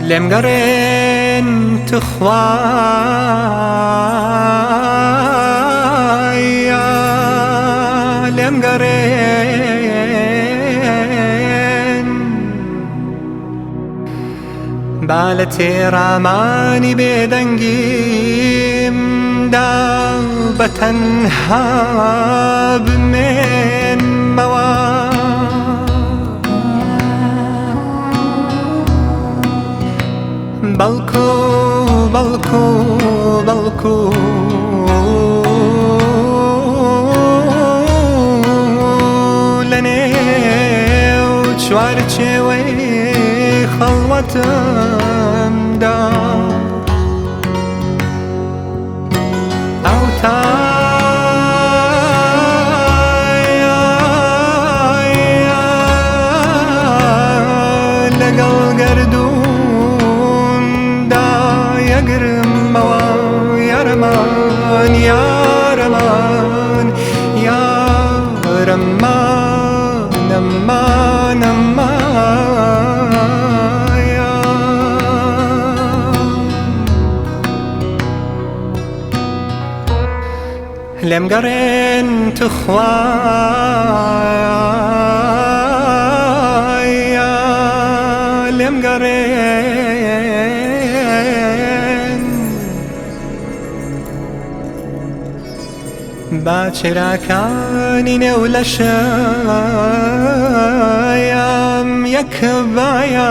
لم قرن تخوايا لم قرن بالتي راماني بدنجيم دابة هاب من مواد بلكو بلكو بلكو لني وشوارتشي وي خلوتم دا لقل قردون يقرم موا يا رمان يا رمان يا رمان أمان أمان يا لم قرن تخوايا لم قرن باچرا كاني نولا شايام يك بايا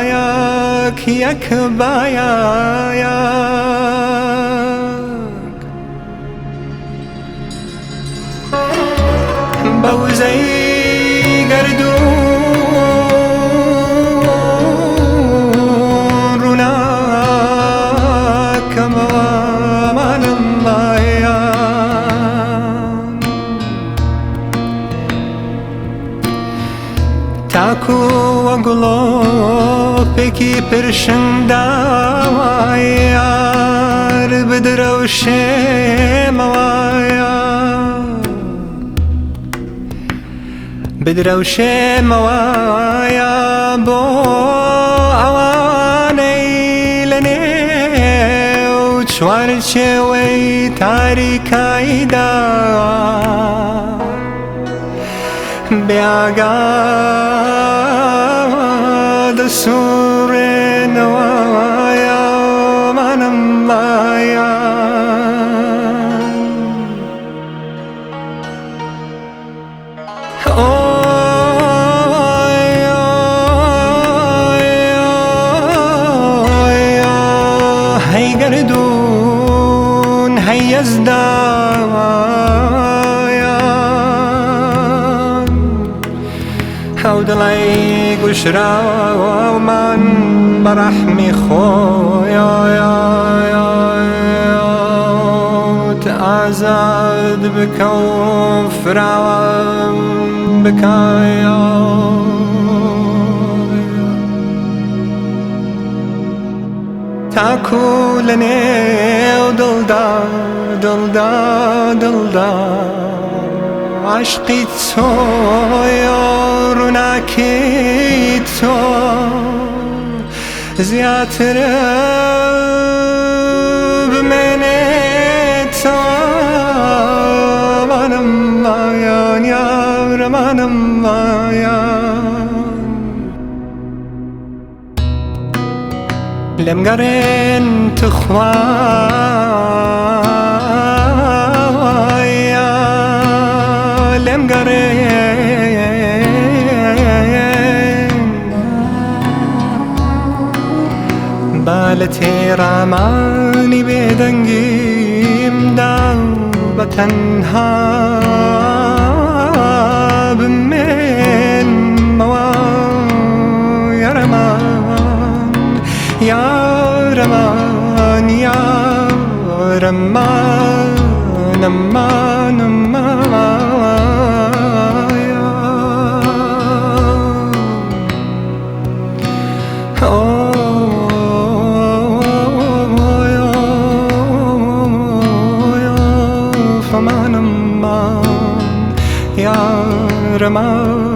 ياك يك بايا ياك بوزي قردون روناك ما نمايا تاكو وقلو بكي برشندا ويار بدروشي موايا بدروشي موايا بو اواني لني وشوارشي وي تاريكاي دا بياغاد سوري نوايا منمايا هي قردون هي ازدايان هودلاي قشرا ومن برحمي خويا تعزد بكوفرا بكايا تاكو لني ودلدا دلدا دلدا عشقي تو يورناكي تو زياتر بمني تو منم مايان يا رمانم مايان لم قرن تخوايا لم قرن بالتي راماني بدنجيم دابة هاب من موا يا رمان يا رمان يا رمان أمان أمان فمان أمان يا رمان